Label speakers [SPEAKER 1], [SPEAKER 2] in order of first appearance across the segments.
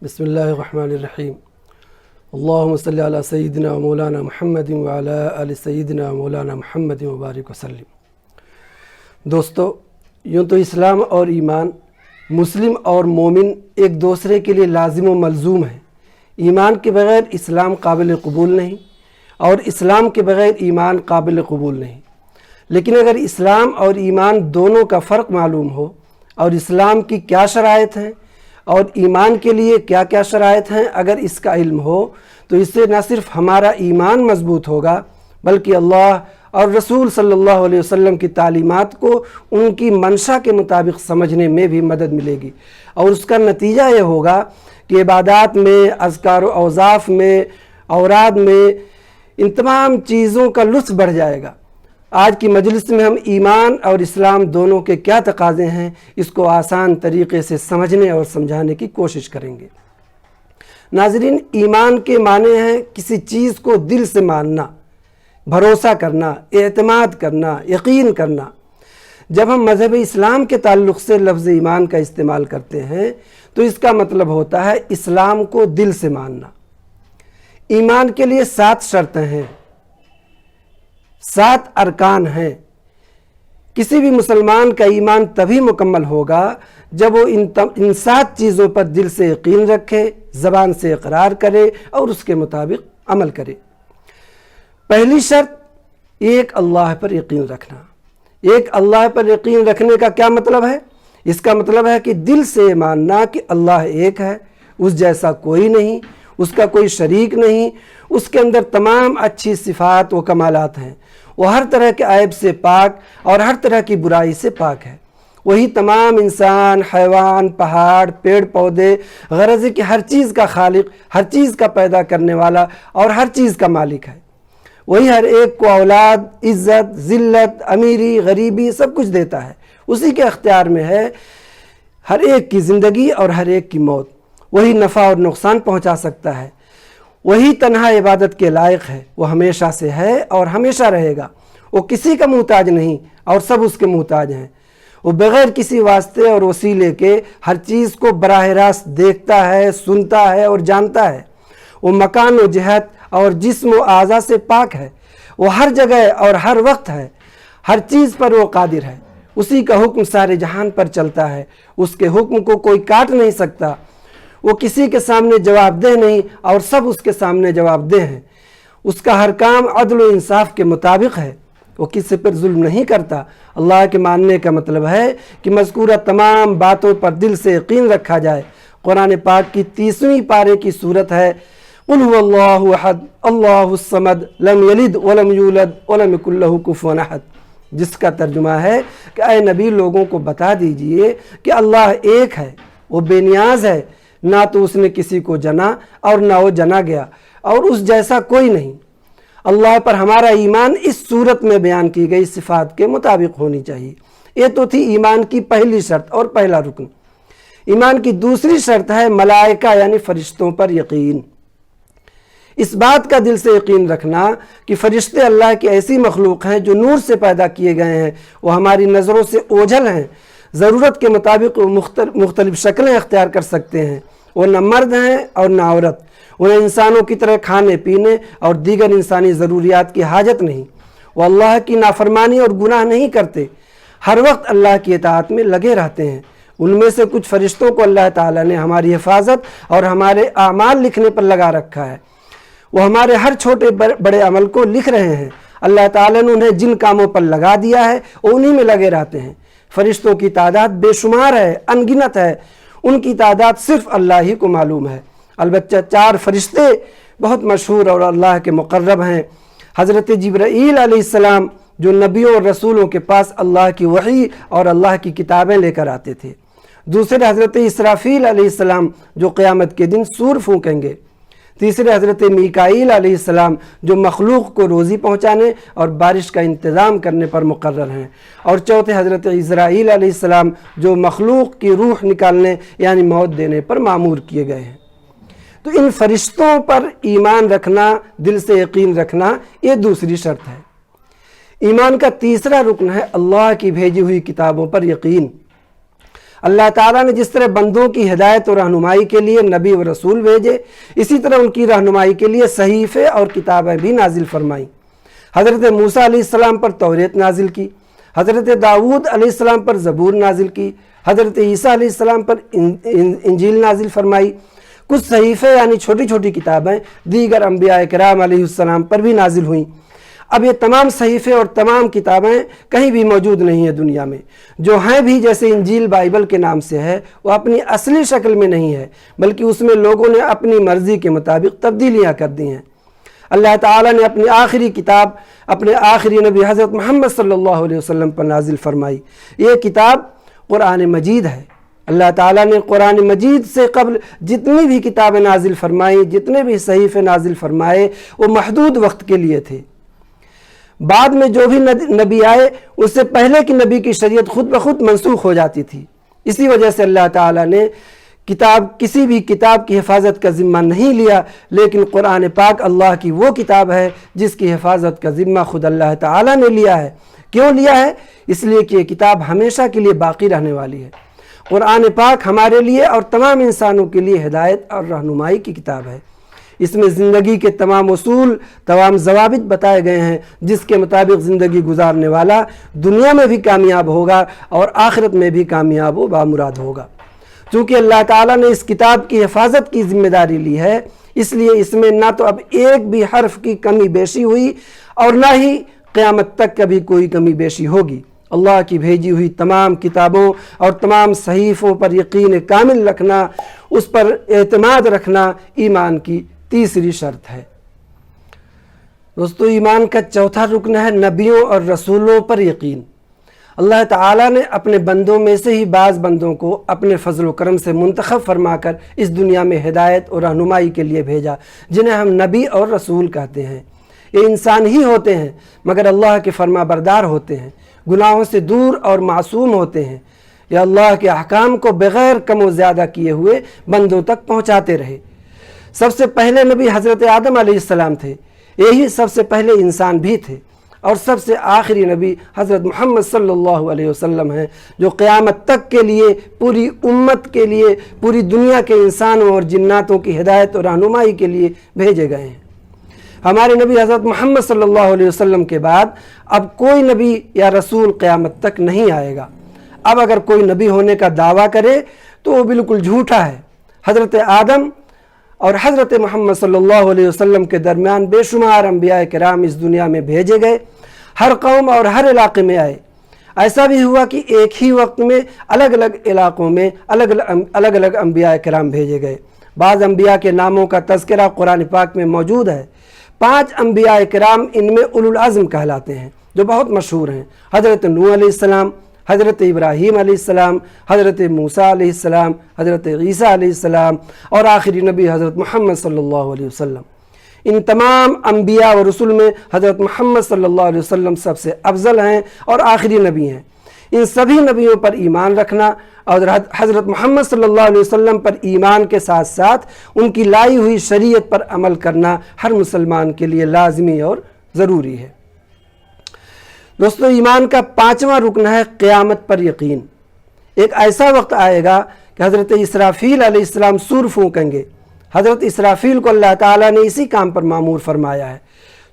[SPEAKER 1] بسم اللہ الرحمن الرحیم اللہم صلی علی سیدنا مولانا محمد وعلی آل سیدنا مولانا محمد وبارک وسلم۔ دوستو، یوں تو اسلام اور ایمان، مسلم اور مومن ایک دوسرے کے لیے لازم و ملزوم ہیں۔ ایمان کے بغیر اسلام قابل قبول نہیں اور اسلام کے بغیر ایمان قابل قبول نہیں۔ لیکن اگر اسلام اور ایمان دونوں کا فرق معلوم ہو اور اسلام کی کیا شرائط ہیں اور ایمان کے لیے کیا کیا شرائط ہیں، اگر اس کا علم ہو تو اس سے نہ صرف ہمارا ایمان مضبوط ہوگا بلکہ اللہ اور رسول صلی اللہ علیہ وسلم کی تعلیمات کو ان کی منشا کے مطابق سمجھنے میں بھی مدد ملے گی، اور اس کا نتیجہ یہ ہوگا کہ عبادات میں، اذکار و اوصاف میں، اوراد میں، ان تمام چیزوں کا لطف بڑھ جائے گا۔ آج کی مجلس میں ہم ایمان اور اسلام دونوں کے کیا تقاضے ہیں، اس کو آسان طریقے سے سمجھنے اور سمجھانے کی کوشش کریں گے۔ ناظرین، ایمان کے معنی ہیں کسی چیز کو دل سے ماننا، بھروسہ کرنا، اعتماد کرنا، یقین کرنا۔ جب ہم مذہب اسلام کے تعلق سے لفظ ایمان کا استعمال کرتے ہیں تو اس کا مطلب ہوتا ہے اسلام کو دل سے ماننا۔ ایمان کے لیے 7 شرطیں ہیں، 7 ارکان ہیں۔ کسی بھی مسلمان کا ایمان تبھی مکمل ہوگا جب وہ ان 7 چیزوں پر دل سے یقین رکھے، زبان سے اقرار کرے اور اس کے مطابق عمل کرے۔ پہلی شرط، ایک اللہ پر یقین رکھنا۔ ایک اللہ پر یقین رکھنے کا کیا مطلب ہے؟ اس کا مطلب ہے کہ دل سے ماننا کہ اللہ ایک ہے، اس جیسا کوئی نہیں، اس کا کوئی شریک نہیں، اس کے اندر تمام اچھی صفات و کمالات ہیں، وہ ہر طرح کے عیب سے پاک اور ہر طرح کی برائی سے پاک ہے۔ وہی تمام انسان، حیوان، پہاڑ، پیڑ پودے، غرض ہے کہ ہر چیز کا خالق، ہر چیز کا پیدا کرنے والا اور ہر چیز کا مالک ہے۔ وہی ہر ایک کو اولاد، عزت، ذلت، امیری، غریبی سب کچھ دیتا ہے، اسی کے اختیار میں ہے ہر ایک کی زندگی اور ہر ایک کی موت۔ وہی نفع اور نقصان پہنچا سکتا ہے، وہی تنہا عبادت کے لائق ہے، وہ ہمیشہ سے ہے اور ہمیشہ رہے گا۔ وہ کسی کا محتاج نہیں اور سب اس کے محتاج ہیں۔ وہ بغیر کسی واسطے اور وسیلے کے ہر چیز کو براہ راست دیکھتا ہے، سنتا ہے اور جانتا ہے۔ وہ مکان و جہت اور جسم و اعضاء سے پاک ہے، وہ ہر جگہ اور ہر وقت ہے، ہر چیز پر وہ قادر ہے۔ اسی کا حکم سارے جہان پر چلتا ہے، اس کے حکم کو کوئی کاٹ نہیں سکتا۔ وہ کسی کے سامنے جواب دہ نہیں اور سب اس کے سامنے جواب دہ ہیں۔ اس کا ہر کام عدل و انصاف کے مطابق ہے، وہ کسی پر ظلم نہیں کرتا۔ اللہ کے ماننے کا مطلب ہے کہ مذکورہ تمام باتوں پر دل سے یقین رکھا جائے۔ قرآن پاک کی 30ویں پارے کی سورت ہے قُلْ هُوَ اللَّهُ أَحَدٌ اللَّهُ الصَّمَدُ لَمْ يَلِدْ وَلَمْ يُولَدْ وَلَمْ يَكُنْ لَهُ كُفُوًا أَحَدٌ، جس کا ترجمہ ہے کہ اے نبی، لوگوں کو بتا دیجئے کہ اللہ ایک ہے، وہ بے نیاز ہے، نہ تو اس نے کسی کو جنا اور نہ وہ جنا گیا، اور اس جیسا کوئی نہیں۔ اللہ پر ہمارا ایمان اس صورت میں بیان کی گئی صفات کے مطابق ہونی چاہیے۔ یہ تو تھی ایمان کی پہلی شرط اور پہلا رکن۔ ایمان کی دوسری شرط ہے ملائکہ یعنی فرشتوں پر یقین۔ اس بات کا دل سے یقین رکھنا کہ فرشتے اللہ کی ایسی مخلوق ہیں جو نور سے پیدا کیے گئے ہیں، وہ ہماری نظروں سے اوجھل ہیں، ضرورت کے مطابق وہ مختلف شکلیں اختیار کر سکتے ہیں، وہ نہ مرد ہیں اور نہ عورت، انہیں انسانوں کی طرح کھانے پینے اور دیگر انسانی ضروریات کی حاجت نہیں، وہ اللہ کی نافرمانی اور گناہ نہیں کرتے، ہر وقت اللہ کی اطاعت میں لگے رہتے ہیں۔ ان میں سے کچھ فرشتوں کو اللہ تعالیٰ نے ہماری حفاظت اور ہمارے اعمال لکھنے پر لگا رکھا ہے، وہ ہمارے ہر چھوٹے بڑے عمل کو لکھ رہے ہیں۔ اللہ تعالیٰ نے انہیں جن کاموں پر لگا دیا ہے وہ انہی میں لگے رہتے ہیں۔ فرشتوں کی تعداد بے شمار ہے، انگنت ہے، ان کی تعداد صرف اللہ ہی کو معلوم ہے۔ البتہ 4 فرشتے بہت مشہور اور اللہ کے مقرب ہیں۔ حضرت جبرائیل علیہ السلام جو نبیوں اور رسولوں کے پاس اللہ کی وحی اور اللہ کی کتابیں لے کر آتے تھے۔ دوسرے حضرت اسرافیل علیہ السلام جو قیامت کے دن سور پھونکیں گے۔ تیسرے حضرت میکائیل علیہ السلام جو مخلوق کو روزی پہنچانے اور بارش کا انتظام کرنے پر مقرر ہیں، اور چوتھے حضرت عزرائیل علیہ السلام جو مخلوق کی روح نکالنے یعنی موت دینے پر مامور کیے گئے ہیں۔ تو ان فرشتوں پر ایمان رکھنا، دل سے یقین رکھنا، یہ دوسری شرط ہے۔ ایمان کا تیسرا رکن ہے اللہ کی بھیجی ہوئی کتابوں پر یقین۔ اللہ تعالیٰ نے جس طرح بندوں کی ہدایت اور رہنمائی کے لیے نبی و رسول بھیجے، اسی طرح ان کی رہنمائی کے لیے صحیفے اور کتابیں بھی نازل فرمائیں۔ حضرت موسیٰ علیہ السلام پر توریت نازل کی، حضرت داؤد علیہ السلام پر زبور نازل کی، حضرت عیسیٰ علیہ السلام پر انجیل نازل فرمائی۔ کچھ صحیفے یعنی چھوٹی چھوٹی کتابیں دیگر انبیاء کرام علیہ السلام پر بھی نازل ہوئیں۔ اب یہ تمام صحیفے اور تمام کتابیں کہیں بھی موجود نہیں ہیں دنیا میں، جو ہیں بھی جیسے انجیل بائبل کے نام سے ہے، وہ اپنی اصلی شکل میں نہیں ہے، بلکہ اس میں لوگوں نے اپنی مرضی کے مطابق تبدیلیاں کر دی ہیں۔ اللہ تعالیٰ نے اپنی آخری کتاب اپنے آخری نبی حضرت محمد صلی اللہ علیہ وسلم پر نازل فرمائی۔ یہ کتاب قرآن مجید ہے۔ اللہ تعالیٰ نے قرآن مجید سے قبل جتنی بھی کتابیں نازل فرمائیں، جتنے بھی صحیفے نازل فرمائے، وہ محدود وقت کے لیے تھے۔ بعد میں جو بھی نبی آئے، اس سے پہلے کی نبی کی شریعت خود بخود منسوخ ہو جاتی تھی۔ اسی وجہ سے اللہ تعالیٰ نے کسی بھی کتاب کی حفاظت کا ذمہ نہیں لیا، لیکن قرآن پاک اللہ کی وہ کتاب ہے جس کی حفاظت کا ذمہ خود اللہ تعالیٰ نے لیا ہے۔ کیوں لیا ہے؟ اس لیے کہ یہ کتاب ہمیشہ کے لیے باقی رہنے والی ہے۔ قرآن پاک ہمارے لیے اور تمام انسانوں کے لیے ہدایت اور رہنمائی کی کتاب ہے۔ اس میں زندگی کے تمام اصول، تمام ضوابط بتائے گئے ہیں، جس کے مطابق زندگی گزارنے والا دنیا میں بھی کامیاب ہوگا اور آخرت میں بھی کامیاب و بامراد ہوگا۔ چونکہ اللہ تعالیٰ نے اس کتاب کی حفاظت کی ذمہ داری لی ہے، اس لیے اس میں نہ تو اب ایک بھی حرف کی کمی بیشی ہوئی اور نہ ہی قیامت تک کبھی کوئی کمی بیشی ہوگی۔ اللہ کی بھیجی ہوئی تمام کتابوں اور تمام صحیفوں پر یقین کامل رکھنا، اس پر اعتماد رکھنا ایمان کی تیسری شرط ہے۔ دوستو، ایمان کا چوتھا رکن ہے نبیوں اور رسولوں پر یقین۔ اللہ تعالیٰ نے اپنے بندوں میں سے ہی بعض بندوں کو اپنے فضل و کرم سے منتخب فرما کر اس دنیا میں ہدایت اور رہنمائی کے لیے بھیجا، جنہیں ہم نبی اور رسول کہتے ہیں۔ یہ انسان ہی ہوتے ہیں مگر اللہ کے فرما بردار ہوتے ہیں، گناہوں سے دور اور معصوم ہوتے ہیں۔ یہ اللہ کے احکام کو بغیر کم و زیادہ کیے ہوئے بندوں تک پہنچاتے رہے۔ سب سے پہلے نبی حضرت آدم علیہ السلام تھے، یہی سب سے پہلے انسان بھی تھے، اور سب سے آخری نبی حضرت محمد صلی اللہ علیہ وسلم ہیں، جو قیامت تک کے لیے پوری امت کے لیے، پوری دنیا کے انسانوں اور جناتوں کی ہدایت اور رہنمائی کے لیے بھیجے گئے ہیں۔ ہمارے نبی حضرت محمد صلی اللہ علیہ وسلم کے بعد اب کوئی نبی یا رسول قیامت تک نہیں آئے گا۔ اب اگر کوئی نبی ہونے کا دعویٰ کرے تو وہ بالکل جھوٹا ہے۔ حضرت آدم اور حضرت محمد صلی اللہ علیہ وسلم کے درمیان بے شمار انبیاء کرام اس دنیا میں بھیجے گئے، ہر قوم اور ہر علاقے میں آئے۔ ایسا بھی ہوا کہ ایک ہی وقت میں الگ الگ علاقوں میں الگ الگ انبیاء کرام بھیجے گئے۔ بعض انبیاء کے ناموں کا تذکرہ قرآن پاک میں موجود ہے۔ 5 انبیاء کرام ان میں اولو العزم کہلاتے ہیں، جو بہت مشہور ہیں۔ حضرت نوح علیہ السلام، حضرت ابراہیم علیہ السلام، حضرت موسیٰ علیہ السلام، حضرت عیسیٰ علیہ السلام اور آخری نبی حضرت محمد صلی اللہ علیہ وسلم۔ ان تمام انبیاء و رسول میں حضرت محمد صلی اللہ علیہ وسلم سب سے افضل ہیں اور آخری نبی ہیں۔ ان سبھی نبیوں پر ایمان رکھنا اور حضرت محمد صلی اللہ علیہ وسلم پر ایمان کے ساتھ ساتھ ان کی لائی ہوئی شریعت پر عمل کرنا ہر مسلمان کے لیے لازمی اور ضروری ہے۔ دوستو، ایمان کا 5واں رکن ہے قیامت پر یقین۔ ایک ایسا وقت آئے گا کہ حضرت اسرافیل علیہ السلام سور پھونکیں گے۔ حضرت اسرافیل کو اللہ تعالیٰ نے اسی کام پر مامور فرمایا ہے۔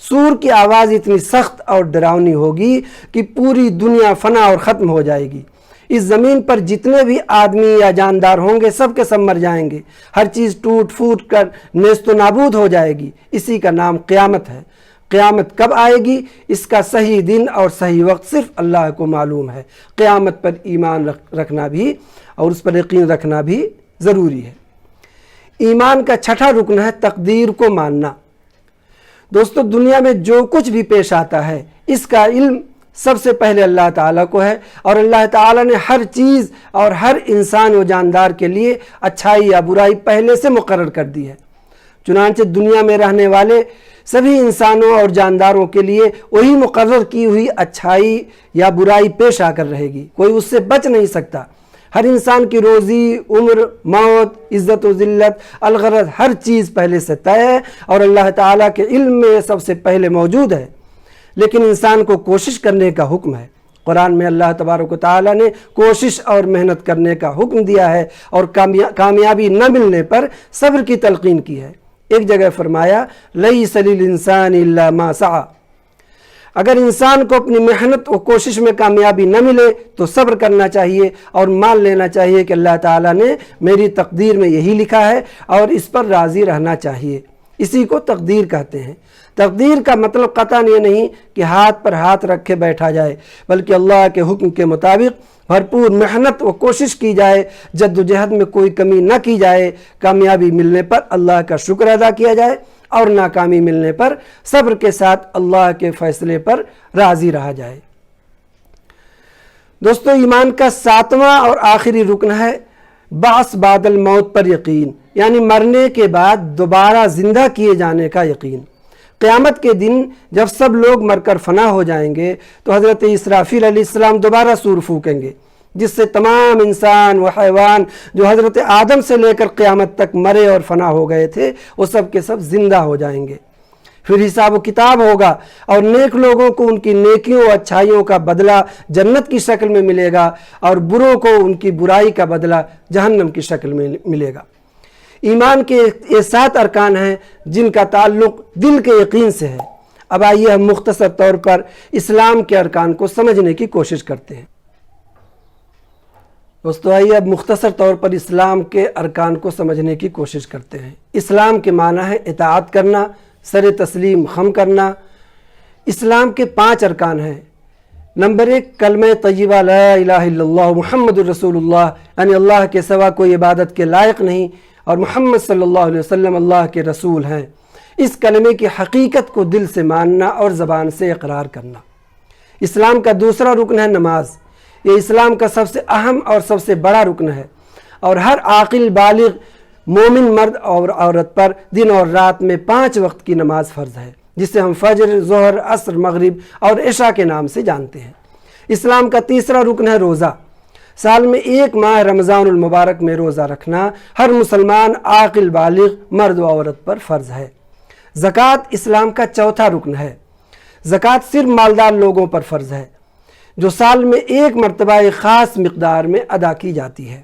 [SPEAKER 1] سور کی آواز اتنی سخت اور ڈراؤنی ہوگی کہ پوری دنیا فنا اور ختم ہو جائے گی۔ اس زمین پر جتنے بھی آدمی یا جاندار ہوں گے سب کے سب مر جائیں گے، ہر چیز ٹوٹ پھوٹ کر نیست و نابود ہو جائے گی۔ اسی کا نام قیامت ہے۔ قیامت کب آئے گی، اس کا صحیح دن اور صحیح وقت صرف اللہ کو معلوم ہے۔ قیامت پر ایمان رکھنا بھی اور اس پر یقین رکھنا بھی ضروری ہے۔ ایمان کا 6واں رکن ہے تقدیر کو ماننا۔ دوستو، دنیا میں جو کچھ بھی پیش آتا ہے اس کا علم سب سے پہلے اللہ تعالیٰ کو ہے، اور اللہ تعالیٰ نے ہر چیز اور ہر انسان و جاندار کے لیے اچھائی یا برائی پہلے سے مقرر کر دی ہے۔ چنانچہ دنیا میں رہنے والے سبھی انسانوں اور جانداروں کے لیے وہی مقرر کی ہوئی اچھائی یا برائی پیش آ کر رہے گی، کوئی اس سے بچ نہیں سکتا۔ ہر انسان کی روزی، عمر، موت، عزت و ذلت، الغرض ہر چیز پہلے سے طے ہے اور اللہ تعالیٰ کے علم میں سب سے پہلے موجود ہے۔ لیکن انسان کو کوشش کرنے کا حکم ہے۔ قرآن میں اللہ تبارک و تعالیٰ نے کوشش اور محنت کرنے کا حکم دیا ہے اور کامیابی نہ ملنے پر صبر کی تلقین کی ہے۔ ایک جگہ فرمایا لیس للانسان الا ما سعی، اگر انسان کو اپنی محنت و کوشش میں کامیابی نہ ملے تو صبر کرنا چاہیے اور مان لینا چاہیے کہ اللہ تعالیٰ نے میری تقدیر میں یہی لکھا ہے اور اس پر راضی رہنا چاہیے۔ اسی کو تقدیر کہتے ہیں۔ تقدیر کا مطلب قطعاً یہ نہیں کہ ہاتھ پر ہاتھ رکھے بیٹھا جائے، بلکہ اللہ کے حکم کے مطابق بھرپور محنت و کوشش کی جائے، جد و جہد میں کوئی کمی نہ کی جائے، کامیابی ملنے پر اللہ کا شکر ادا کیا جائے اور ناکامی ملنے پر صبر کے ساتھ اللہ کے فیصلے پر راضی رہا جائے۔ دوستو، ایمان کا 7واں اور آخری رکن ہے بعث بعد الموت پر یقین، یعنی مرنے کے بعد دوبارہ زندہ کیے جانے کا یقین۔ قیامت کے دن جب سب لوگ مر کر فنا ہو جائیں گے تو حضرت اسرافیل علیہ السلام دوبارہ سور پھونکیں گے، جس سے تمام انسان و حیوان جو حضرت آدم سے لے کر قیامت تک مرے اور فنا ہو گئے تھے وہ سب کے سب زندہ ہو جائیں گے۔ پھر حساب و کتاب ہوگا اور نیک لوگوں کو ان کی نیکیوں و اچھائیوں کا بدلہ جنت کی شکل میں ملے گا اور بروں کو ان کی برائی کا بدلہ جہنم کی شکل میں ملے گا۔ ایمان کے یہ 7 ارکان ہیں جن کا تعلق دل کے یقین سے ہے۔ اب آئیے ہم مختصر طور پر اسلام کے ارکان کو سمجھنے کی کوشش کرتے ہیں۔ دوستو، آئیے اب مختصر طور پر اسلام کے ارکان کو سمجھنے کی کوشش کرتے ہیں۔ اسلام کے معنی ہے اطاعت کرنا، سر تسلیم خم کرنا۔ اسلام کے 5 ارکان ہیں۔ نمبر 1، کلمہ طیبہ لا الہ الا اللہ محمد الرسول اللہ، یعنی اللہ کے سوا کوئی عبادت کے لائق نہیں اور محمد صلی اللہ علیہ وسلم اللہ کے رسول ہیں۔ اس کلمے کی حقیقت کو دل سے ماننا اور زبان سے اقرار کرنا۔ اسلام کا دوسرا رکن ہے نماز۔ یہ اسلام کا سب سے اہم اور سب سے بڑا رکن ہے اور ہر عاقل بالغ مومن مرد اور عورت پر دن اور رات میں 5 وقت کی نماز فرض ہے، جسے ہم فجر، ظہر، عصر، مغرب اور عشاء کے نام سے جانتے ہیں۔ اسلام کا تیسرا رکن ہے روزہ۔ سال میں 1 ماہ رمضان المبارک میں روزہ رکھنا ہر مسلمان عاقل بالغ مرد و عورت پر فرض ہے۔ زکوٰۃ اسلام کا چوتھا رکن ہے۔ زکوٰۃ صرف مالدار لوگوں پر فرض ہے، جو سال میں 1 مرتبہ ایک خاص مقدار میں ادا کی جاتی ہے۔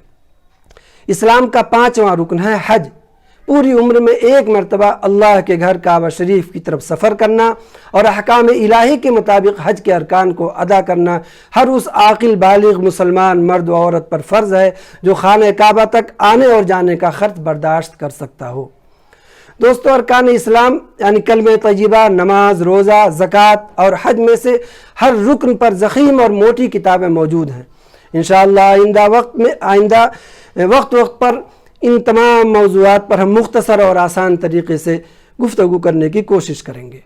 [SPEAKER 1] اسلام کا 5واں رکن ہے حج۔ پوری عمر میں 1 مرتبہ اللہ کے گھر کعبہ شریف کی طرف سفر کرنا اور احکام الہی کے مطابق حج کے ارکان کو ادا کرنا ہر اس عاقل بالغ مسلمان مرد و عورت پر فرض ہے جو خانہ کعبہ تک آنے اور جانے کا خرچ برداشت کر سکتا ہو۔ دوستو، ارکان اسلام یعنی کلمہ طیبہ، نماز، روزہ، زکوٰۃ اور حج میں سے ہر رکن پر ضخیم اور موٹی کتابیں موجود ہیں۔ انشاءاللہ آئندہ وقت پر ان تمام موضوعات پر ہم مختصر اور آسان طریقے سے گفتگو کرنے کی کوشش کریں گے۔